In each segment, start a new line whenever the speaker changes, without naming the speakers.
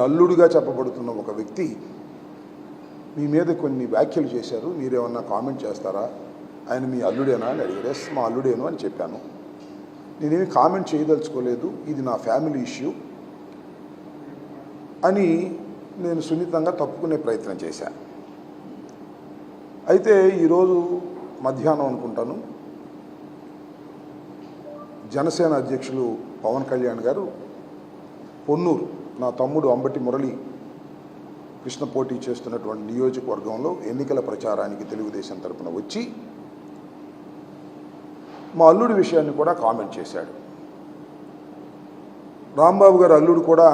అల్లుడిగా చెప్పబడుతున్న ఒక వ్యక్తి మీ మీద కొన్ని వ్యాఖ్యలు చేశారు, మీరేమన్నా కామెంట్ చేస్తారా, ఆయన మీ అల్లుడేనా అని అడిగారు. ఎస్, మా అల్లుడేను అని చెప్పాను. నేనేమి కామెంట్ చేయదలుచుకోలేదు, ఇది నా ఫ్యామిలీ ఇష్యూ అని నేను సున్నితంగా తప్పుకునే ప్రయత్నం చేశాను. అయితే ఈరోజు మధ్యాహ్నం అనుకుంటాను, జనసేన అధ్యక్షులు పవన్ కళ్యాణ్ గారు పొన్నూరు, నా తమ్ముడు అంబటి మురళి కృష్ణ పోటీ చేస్తున్నటువంటి నియోజకవర్గంలో ఎన్నికల ప్రచారానికి తెలుగుదేశం తరపున వచ్చి మా అల్లుడి విషయాన్ని కూడా కామెంట్ చేశాడు. రాంబాబు గారు అల్లుడు కూడా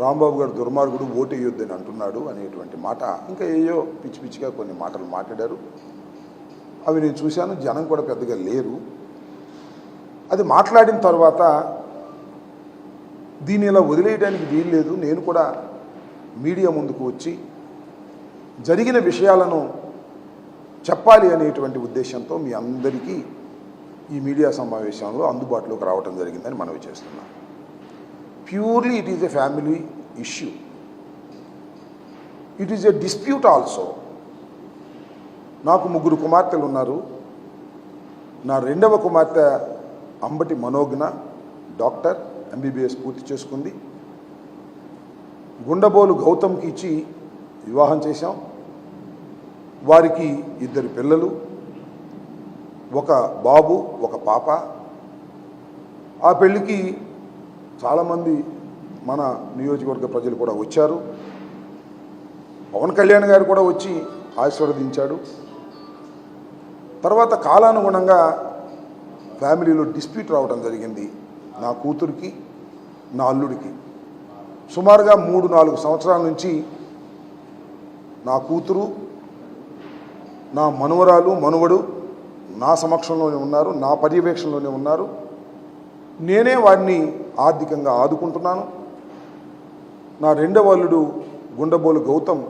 రాంబాబు గారు దుర్మార్గుడు, ఓటు వేయొద్దని అంటున్నాడు అనేటువంటి మాట, ఇంకా ఏయో పిచ్చి పిచ్చిగా కొన్ని మాటలు మాట్లాడారు. అవి నేను చూశాను, జనం కూడా పెద్దగా లేరు. అది మాట్లాడిన తర్వాత దీన్ని ఇలా వదిలేయడానికి వీల్లేదు, నేను కూడా మీడియా ముందుకు వచ్చి జరిగిన విషయాలను చెప్పాలి అనేటువంటి ఉద్దేశంతో మీ అందరికీ ఈ మీడియా సమావేశంలో అందుబాటులోకి రావడం జరిగిందని మనవి చేస్తున్నాను. Purely it is a family issue, it is a dispute also. నాకు 3 కుమార్తెలు ఉన్నారు. నా 2వ కుమార్తె అంబటి మనోజ్ఞ డాక్టర్, MBBS పూర్తి చేసుకుంది. గుండబోలు గౌతమ్కి ఇచ్చి వివాహం చేశాం. వారికి 2 పిల్లలు, ఒక బాబు, ఒక పాప. ఆ పెళ్ళికి చాలామంది మన నియోజకవర్గ ప్రజలు కూడా వచ్చారు. పవన్ కళ్యాణ్ గారు కూడా వచ్చి ఆశీర్వదించాడు. తర్వాత కాలానుగుణంగా ఫ్యామిలీలో డిస్ప్యూట్ రావడం జరిగింది. నా కూతురికి, నా అల్లుడికి సుమారుగా 3-4 సంవత్సరాల నుంచి నా కూతురు, నా మనవరాలు, మనవడు నా సమక్షంలోనే ఉన్నారు, నా పర్యవేక్షణలోనే ఉన్నారు. నేనే వారిని ఆర్థికంగా ఆదుకుంటున్నాను. నా 2వ అల్లుడు గుండబోలు గౌతమ్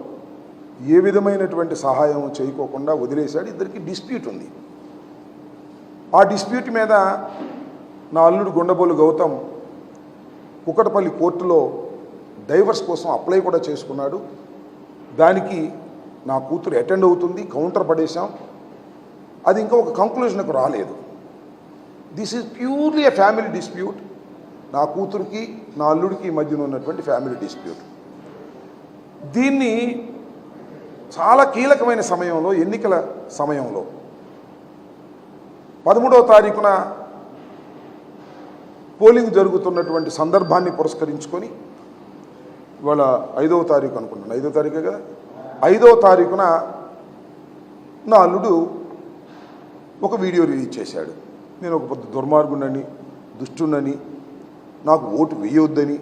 ఏ విధమైనటువంటి సహాయం చేయకోకుండా వదిలేశాడు. ఇద్దరికి డిస్ప్యూట్ ఉంది. ఆ డిస్ప్యూట్ మీద నా అల్లుడు గుండబోలు గౌతమ్ కుకటపల్లి కోర్టులో డైవర్స్ కోసం అప్లై కూడా చేసుకున్నాడు. దానికి నా కూతురు అటెండ్ అవుతుంది, కౌంటర్ పడేశాం. అది ఇంకా ఒక కంక్లూజన్కు రాలేదు. This is purely a family dispute. నా కూతురికి, నా అల్లుడికి మధ్యన ఉన్నటువంటి ఫ్యామిలీ డిస్ప్యూట్. దీన్ని చాలా కీలకమైన సమయంలో, ఎన్నికల సమయంలో 13వ తారీఖున పోలింగ్ జరుగుతున్నటువంటి సందర్భాన్ని పురస్కరించుకొని, ఇవాళ 5వ తారీఖు అనుకుంటున్నాను, 5వ తారీఖే కదా, 5వ తారీఖున నా అల్లుడు ఒక వీడియో రిలీజ్ చేశాడు. నేను ఒక పెద్ద దుర్మార్గుడని, దుష్టునని, నాకు ఓటు వేయొద్దని.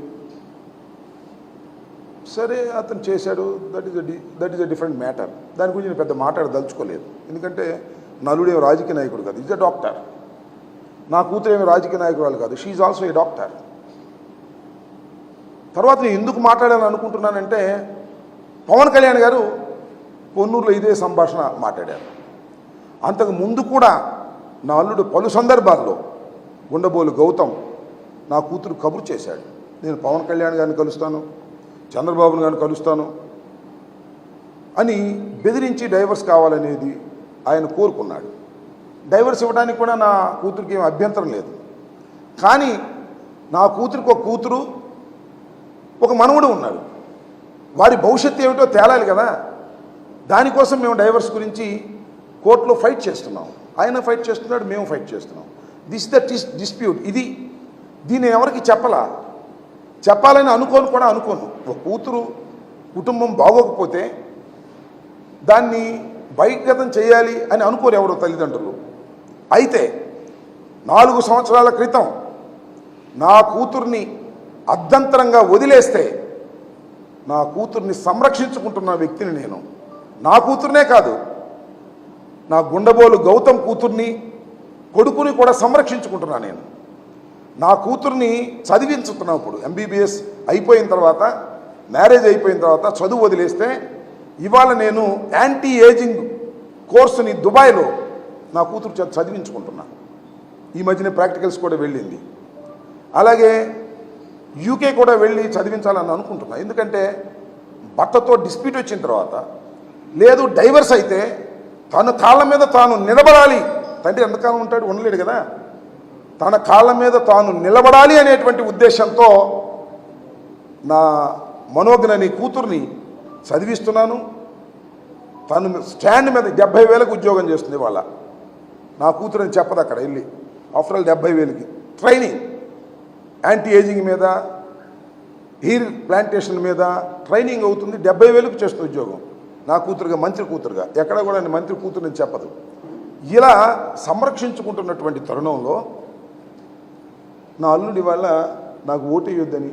సరే, అతను చేశాడు, that is a different matter. దాని గురించి నేను పెద్ద మాట్లాడదలుచుకోలేదు. ఎందుకంటే నా అల్లుడు ఏమి రాజకీయ నాయకుడు కాదు, ఈజ్ ఎ డాక్టర్. నా కూతురు ఏమి రాజకీయ నాయకురాలు కాదు, she is also a doctor. తర్వాత నేను ఎందుకు మాట్లాడాలని అనుకుంటున్నానంటే, పవన్ కళ్యాణ్ గారు పొన్నూరులో ఇదే సంభాషణ మాట్లాడారు. అంతకు ముందు కూడా నా అల్లుడు పలు సందర్భాల్లో గుండబోలు గౌతమ్ నా కూతురు కబురు చేశాడు, నేను పవన్ కళ్యాణ్ గారిని కలుస్తాను, చంద్రబాబు గారిని కలుస్తాను అని బెదిరించి డైవర్స్ కావాలనేది ఆయన కోరుకున్నాడు. డైవర్స్ ఇవ్వడానికి కూడా నా కూతురికి ఏం అభ్యంతరం లేదు. కానీ నా కూతురికి ఒక కూతురు, ఒక మనవడు ఉన్నాడు. వారి భవిష్యత్తు ఏమిటో తేలాలి కదా. దానికోసం మేము డైవర్స్ గురించి కోర్టులో ఫైట్ చేస్తున్నాం. ఆయన ఫైట్ చేస్తున్నాడు, మేము ఫైట్ చేస్తున్నాం. This the dispute. దీన్ని ఎవరికి చెప్పాలని అనుకోను. ఒక కూతురు కుటుంబం బాగోకపోతే దాన్ని బహిర్గతం చేయాలి అని అనుకోరు ఎవరు తల్లిదండ్రులు. అయితే 4 సంవత్సరాల క్రితం నా కూతుర్ని అర్ధంతరంగా వదిలేస్తే నా కూతుర్ని సంరక్షించుకుంటున్న వ్యక్తిని నేను. నా కూతుర్నే కాదు, నా గుండబోలు గౌతమ్ కూతుర్ని, కొడుకుని కూడా సంరక్షించుకుంటున్నా నేను. నా కూతుర్ని చదివించుతున్నప్పుడు MBBS అయిపోయిన తర్వాత, మ్యారేజ్ అయిపోయిన తర్వాత చదువు వదిలేస్తే ఇవాళ నేను యాంటీ ఏజింగ్ కోర్సుని దుబాయ్లో నా కూతురు చదివించుకుంటున్నా. ఈ మధ్యనే ప్రాక్టికల్స్ కూడా వెళ్ళింది. అలాగే యూకే కూడా వెళ్ళి చదివించాలని అనుకుంటున్నా. ఎందుకంటే భర్తతో డిస్ప్యూట్ వచ్చిన తర్వాత, లేదు డైవర్స్ అయితే తన కాళ్ళ మీద తాను నిలబడాలి. తండ్రి ఎంతకాలం ఉంటాడు, ఉండలేడు కదా. తన కాళ్ళ మీద తాను నిలబడాలి అనేటువంటి ఉద్దేశంతో నా మనోజ్ఞని కూతుర్ని చదివిస్తున్నాను. తను స్టాండ్ మీద 70,000కి ఉద్యోగం చేస్తుంది వాళ్ళ. నా కూతురని చెప్పదు అక్కడ వెళ్ళి. ఆఫ్టర్ ఆల్ 70,000కి ట్రైనింగ్, యాంటీ ఏజింగ్ మీద, హెయిర్ ప్లాంటేషన్ మీద ట్రైనింగ్ అవుతుంది. 70,000కి చేస్తుంది ఉద్యోగం. నా కూతురుగా, మంత్రి కూతురుగా. ఎక్కడ కూడా మంత్రి కూతురుని చెప్పదు. ఇలా సంరక్షించుకుంటున్నటువంటి తరుణంలో నా అల్లుడి వల్ల నాకు ఓటు వేయొద్దని,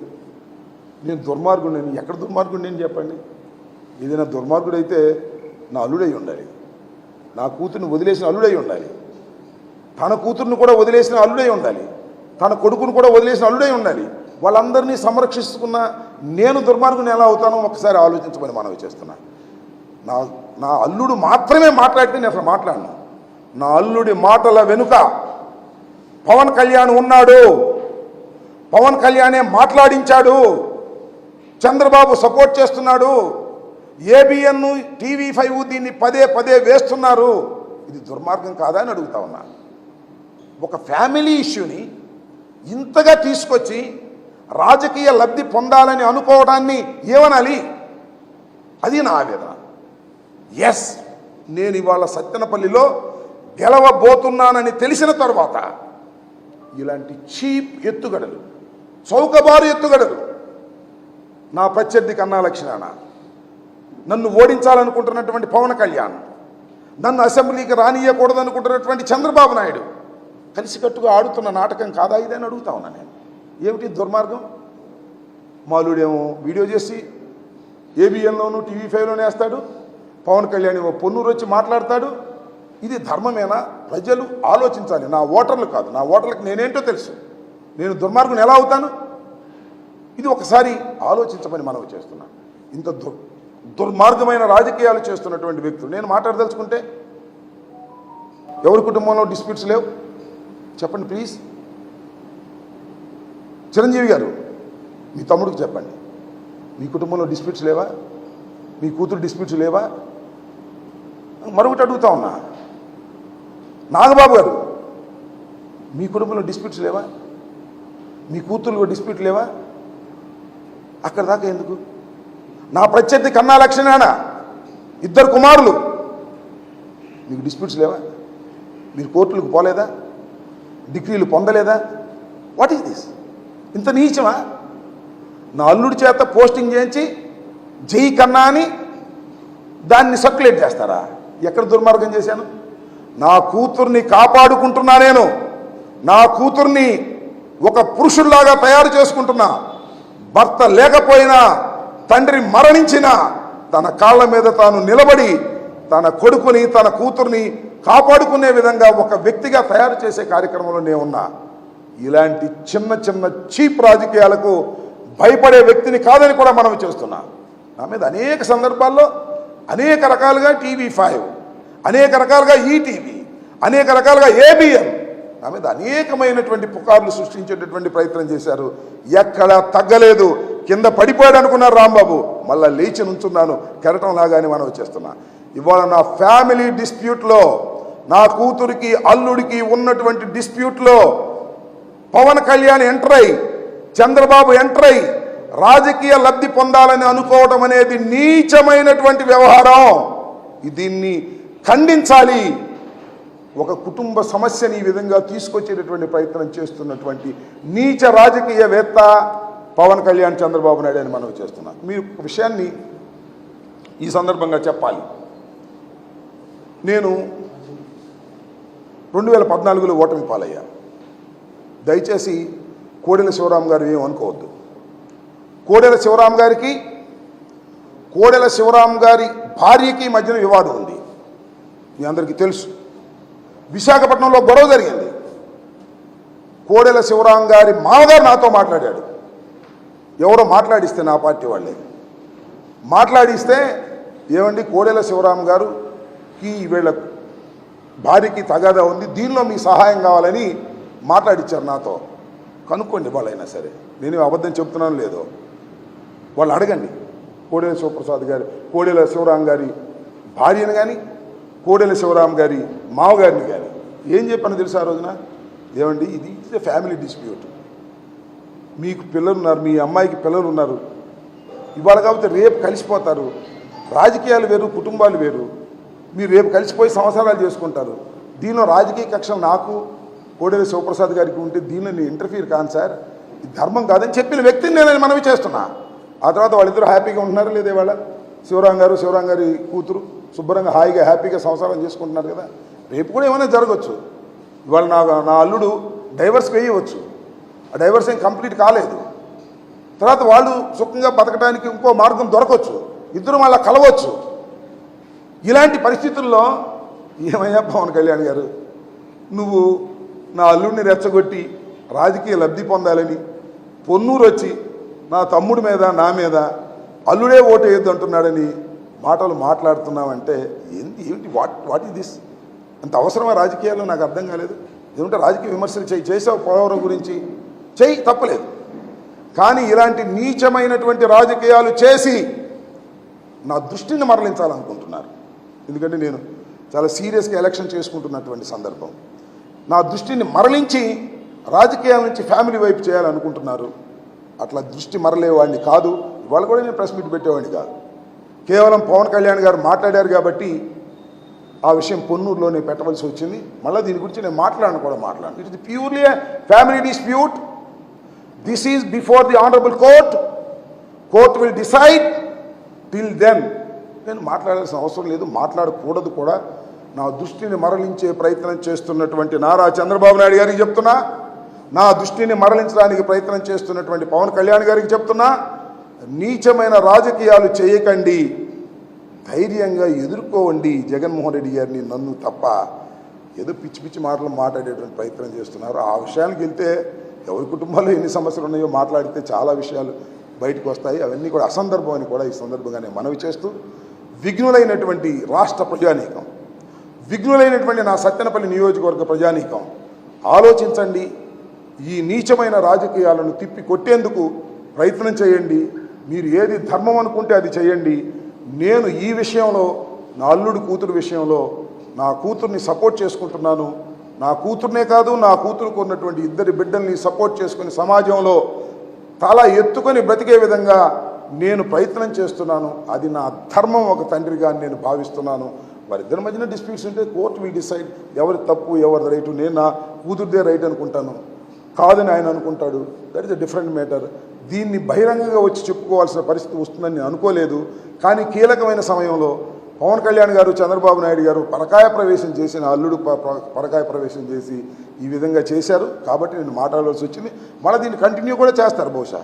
నేను దుర్మార్గుడిని. ఎక్కడ దుర్మార్గుడిని చెప్పండి. ఏదైనా దుర్మార్గుడైతే నా అల్లుడై ఉండాలి. నా కూతుర్ని వదిలేసిన అల్లుడై ఉండాలి. తన కూతుర్ని కూడా వదిలేసిన అల్లుడై ఉండాలి. తన కొడుకును కూడా వదిలేసిన అల్లుడై ఉండాలి. వాళ్ళందరినీ సంరక్షిస్తున్న నేను దుర్మార్గుని ఎలా అవుతానో ఒకసారి ఆలోచించమని మనవి చేస్తున్నా. నా అల్లుడు మాత్రమే మాట్లాడితే నేను అసలు మాట్లాడను. నా అల్లుడి మాటల వెనుక పవన్ కళ్యాణ్ ఉన్నాడు. పవన్ కళ్యాణే మాట్లాడించాడు. చంద్రబాబు సపోర్ట్ చేస్తున్నాడు. ఏబిఎన్, TV5 దీన్ని పదే పదే వేస్తున్నారు. ఇది దుర్మార్గం కాదా అని అడుగుతా ఉన్నా. ఒక ఫ్యామిలీ ఇష్యూని ఇంతగా తీసుకొచ్చి రాజకీయ లబ్ధి పొందాలని అనుకోవడాన్ని ఏమనాలి? అది నా ఆవేదన. ఎస్, నేను ఇవాళ సత్తెనపల్లిలో గెలవబోతున్నానని తెలిసిన తర్వాత ఇలాంటి చీప్ ఎత్తుగడలు, చౌకబారు ఎత్తుగడలు, నా ప్రత్యర్థి కన్నా లక్ష్మణ, నన్ను ఓడించాలనుకుంటున్నటువంటి పవన్ కళ్యాణ్, నన్ను అసెంబ్లీకి రానియకూడదనుకుంటున్నటువంటి చంద్రబాబు నాయుడు కలిసికట్టుగా ఆడుతున్న నాటకం కాదా ఇదని అడుగుతా ఉన్నా నేను. ఏమిటి దుర్మార్గం? మాలుడేమో వీడియో చేసి ఏబిఎన్లోను, TV5లోనే వేస్తాడు. పవన్ కళ్యాణ్ ఏమో పొన్నూరు వచ్చి మాట్లాడతాడు. ఇది ధర్మమేనా? ప్రజలు ఆలోచించాలి. నా ఓటర్లు కాదు, నా ఓటర్లకు నేనేంటో తెలుసు. నేను దుర్మార్గుని ఎలా అవుతాను? ఇది ఒకసారి ఆలోచించమని మనవి చేస్తున్నా. ఇంత దుర్మార్గమైన రాజకీయాలు చేస్తున్నటువంటి వ్యక్తులు నేను మాట్లాడదలుచుకుంటే, ఎవరి కుటుంబంలో డిస్ప్యూట్స్ లేవు చెప్పండి ప్లీజ్. చిరంజీవి గారు, మీ తమ్ముడికి చెప్పండి, మీ కుటుంబంలో డిస్ప్యూట్స్ లేవా? మీ కూతురు డిస్ప్యూట్స్ లేవా? మరొకటి అడుగుతా ఉన్నా, నాగబాబు గారు, మీ కుటుంబంలో డిస్ప్యూట్స్ లేవా? మీ కూతురు డిస్ప్యూట్ లేవా? అక్కడ దాకా ఎందుకు? నా ప్రత్యర్థి కన్నా లక్ష్మణ, 2 కుమారులు, మీకు డిస్ప్యూట్స్ లేవా? మీరు కోర్టులకు పోలేదా? డిగ్రీలు పొందలేదా? What is this? ఇంత నీచమా? నా అల్లుడి చేత పోస్టింగ్ చేయించి జై కన్నా అని దాన్ని సర్క్యులేట్ చేస్తారా? ఎక్కడ దుర్మార్గం చేశాను? నా కూతుర్ని కాపాడుకుంటున్నా. నేను నా కూతుర్ని ఒక పురుషుల్లాగా తయారు చేసుకుంటున్నా. భర్త లేకపోయినా, తండ్రి మరణించినా తన కాళ్ళ మీద తాను నిలబడి తన కొడుకుని, తన కూతుర్ని కాపాడుకునే విధంగా ఒక వ్యక్తిగా తయారు చేసే కార్యక్రమంలో నేను ఉన్నా. ఇలాంటి చిన్న చిన్న చీప్ రాజకీయాలకు భయపడే వ్యక్తిని కాదని కూడా మనం చేస్తున్నా. నా మీద అనేక సందర్భాల్లో అనేక రకాలుగా TV5, అనేక రకాలుగా ఈటీవీ, అనేక రకాలుగా ఏబిఎన్ నా మీద అనేకమైనటువంటి పుకార్లు సృష్టించేటటువంటి ప్రయత్నం చేశారు. ఎక్కడా తగ్గలేదు. కింద పడిపోయాడు అనుకున్నారు రాంబాబు, మళ్ళా లేచి నుంచున్నాను కెరటం లాగానే మనం చేస్తున్నా. ఇవాళ నా ఫ్యామిలీ డిస్ప్యూట్లో, నా కూతురికి అల్లుడికి ఉన్నటువంటి డిస్ప్యూట్లో పవన్ కళ్యాణ్ ఎంటర్ అయి, చంద్రబాబు ఎంటర్ అయి రాజకీయ లబ్ధి పొందాలని అనుకోవడం అనేది నీచమైనటువంటి వ్యవహారం. దీన్ని ఖండించాలి. ఒక కుటుంబ సమస్యని ఈ విధంగా తీసుకొచ్చేటటువంటి ప్రయత్నం చేస్తున్నటువంటి నీచ రాజకీయవేత్త పవన్ కళ్యాణ్, చంద్రబాబు నాయుడు అని మనం చేస్తున్నాం. మీరు ఒక విషయాన్ని ఈ సందర్భంగా చెప్పాలి. నేను 2014లో ఓటమి పాలయ్యా. దయచేసి కోడెల శివరాం గారు ఏమనుకోవద్దు. కోడెల శివరాం గారికి, కోడెల శివరాం గారి భార్యకి మధ్యన వివాదం ఉంది, మీ అందరికీ తెలుసు. విశాఖపట్నంలో గొడవ జరిగింది. కోడెల శివరాం గారి మామగారు నాతో మాట్లాడాడు. ఎవరో మాట్లాడిస్తే, నా పార్టీ వాళ్ళే మాట్లాడిస్తే, ఏమండి కోడెల శివరాం గారుకి వీళ్ళ భార్యకి తగాదా ఉంది, దీనిలో మీ సహాయం కావాలని మాట్లాడిచ్చారు నాతో. కనుక్కోండి వాళ్ళైనా సరే, నేను అబద్ధం చెప్తున్నాను లేదో వాళ్ళు అడగండి. కోడెల శివప్రసాద్ గారి, కోడెల శివరాం గారి భార్యను కానీ, కోడెల శివరాం గారి మావగారిని కానీ ఏం చెప్పాను తెలుసా ఆ రోజున? ఏమండి, ఇది ఇట్స్ ఎ ఫ్యామిలీ డిస్ప్యూట్. మీకు పిల్లలు ఉన్నారు, మీ అమ్మాయికి పిల్లలు ఉన్నారు, ఇవాళ కాబట్టి రేపు కలిసిపోతారు. రాజకీయాలు వేరు, కుటుంబాలు వేరు. మీరు రేపు కలిసిపోయి సంవత్సరాలు చేసుకుంటారు. దీనిలో రాజకీయ కక్షలు నాకు కోడెల శివప్రసాద్ గారికి ఉంటే దీనిలో నేను ఇంటర్ఫీర్ కాను సార్, ఇది ధర్మం కాదని చెప్పిన వ్యక్తిని నేను మనవి చేస్తున్నా. ఆ తర్వాత వాళ్ళిద్దరూ హ్యాపీగా ఉంటున్నారు లేదా? వాళ్ళ శివరాం గారి కూతురు శుభ్రంగా హాయిగా హ్యాపీగా సంసారం చేసుకుంటున్నారు కదా. రేపు కూడా ఏమైనా జరగవచ్చు. ఇవాళ నా అల్లుడు డైవర్స్ వేయవచ్చు, ఆ డైవర్స్ ఏం కంప్లీట్ కాలేదు. తర్వాత వాళ్ళు సుఖంగా బతకడానికి ఇంకో మార్గం దొరకవచ్చు, ఇద్దరు మళ్ళీ కలవచ్చు. ఇలాంటి పరిస్థితుల్లో ఏమయ్యా పవన్ కళ్యాణ్ గారు, నువ్వు నా అల్లుడిని రెచ్చగొట్టి రాజకీయ లబ్ధి పొందాలని పొన్నూరు వచ్చి నా తమ్ముడి మీద నా మీద అల్లుడే ఓటు వేయొద్దు అంటున్నాడని మాటలు మాట్లాడుతున్నావంటే ఏంటి? What is this? అంత అవసరమా రాజకీయాల్లో? నాకు అర్థం కాలేదు. ఏమంటే రాజకీయ విమర్శలు చేసావు పోలవరం గురించి, చెయ్యి, తప్పలేదు. కానీ ఇలాంటి నీచమైనటువంటి రాజకీయాలు చేసి నా దృష్టిని మరలించాలనుకుంటున్నారు. ఎందుకంటే నేను చాలా సీరియస్గా ఎలక్షన్ చేసుకుంటున్నటువంటి సందర్భం. నా దృష్టిని మరలించి రాజకీయాల నుంచి ఫ్యామిలీ వైపు చేయాలనుకుంటున్నారు. అట్లా దృష్టి మరలేవాడిని కాదు. ఇవాళ కూడా నేను ప్రెస్ మీట్ పెట్టేవాడిని కాదు. కేవలం పవన్ కళ్యాణ్ గారు మాట్లాడారు కాబట్టి ఆ విషయం పొన్నూరులోనే పెట్టవలసి వచ్చింది. మళ్ళీ దీని గురించి నేను మాట్లాడను. It is purely family dispute. This is before the honourable court will decide. Till then నేను మాట్లాడాల్సిన అవసరం లేదు, మాట్లాడకూడదు కూడా. నా దృష్టిని మరలించే ప్రయత్నం చేస్తున్నటువంటి నారా చంద్రబాబు నాయుడు గారికి చెప్తున్నా, నా దృష్టిని మరలించడానికి ప్రయత్నం చేస్తున్నటువంటి పవన్ కళ్యాణ్ గారికి చెప్తున్నా, నీచమైన రాజకీయాలు చేయకండి, ధైర్యంగా ఎదుర్కోవండి జగన్మోహన్ రెడ్డి గారిని, నన్ను తప్ప. ఏదో పిచ్చి పిచ్చి మాటలు మాట్లాడేటువంటి ప్రయత్నం చేస్తున్నారు. ఆ విషయానికి వెళ్తే ఎవరి కుటుంబాల్లో ఎన్ని సమస్యలు ఉన్నాయో మాట్లాడితే చాలా విషయాలు బయటకు వస్తాయి. అవన్నీ కూడా అసందర్భం అని కూడా ఈ సందర్భంగానే మనవి చేస్తూ, విఘ్నులైనటువంటి రాష్ట్ర ప్రజానీకం, విఘ్నులైనటువంటి నా సత్తెనపల్లి నియోజకవర్గ ప్రజానీకం ఆలోచించండి. ఈ నీచమైన రాజకీయాలను తిప్పి కొట్టేందుకు ప్రయత్నం చేయండి. మీరు ఏది ధర్మం అనుకుంటే అది చేయండి. నేను ఈ విషయంలో, నా అల్లుడు కూతురు విషయంలో నా కూతుర్ని సపోర్ట్ చేసుకుంటున్నాను. నా కూతుర్నే కాదు, నా కూతురుకు ఉన్నటువంటి ఇద్దరి బిడ్డల్ని సపోర్ట్ చేసుకుని సమాజంలో తల ఎత్తుకొని బ్రతికే విధంగా నేను ప్రయత్నం చేస్తున్నాను. అది నా ధర్మం ఒక తండ్రిగా నేను భావిస్తున్నాను. వారిద్దరి మధ్యన డిస్ప్యూట్స్ ఉంటే కోర్టు విల్ డిసైడ్ ఎవరి తప్పు ఎవరి రైటు. నేను నా కూతురుదే రైట్ అనుకుంటాను, కాదని ఆయన అనుకుంటాడు. That is a different matter. దీన్ని బహిరంగంగా వచ్చి చెప్పుకోవాల్సిన పరిస్థితి వస్తుందని నేను అనుకోలేదు. కానీ కీలకమైన సమయంలో పవన్ కళ్యాణ్ గారు, చంద్రబాబు నాయుడు గారు పరకాయ ప్రవేశం చేసి, నా అల్లుడు పరకాయ ప్రవేశం చేసి ఈ విధంగా చేశారు. కాబట్టి నేను మాట్లాడవలసి వచ్చింది. మళ్ళీ దీన్ని కంటిన్యూ కూడా చేస్తారు బహుశా.